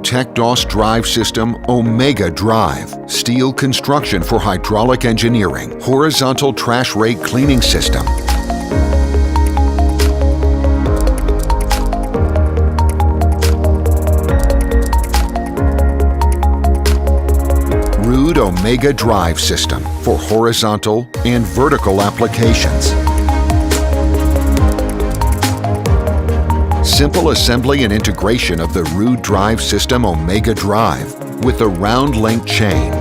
RUD TECDOS Drive System Omega Drive, steel construction for hydraulic engineering, horizontal trash rake cleaning system. RUD Omega Drive System for horizontal and vertical applications. Simple assembly and integration of the RUD Drive System Omega Drive with the round link chain.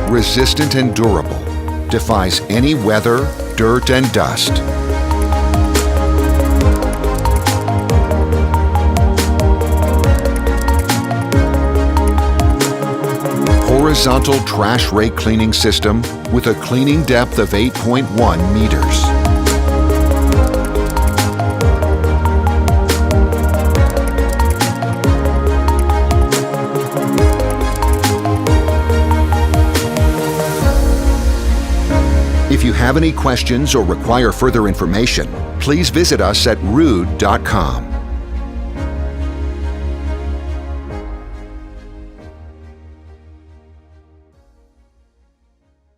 Resistant and durable, defies any weather, dirt, and dust. Horizontal trash rake cleaning system with a cleaning depth of 8.1 meters. If you have any questions or require further information, please visit us at rud.com.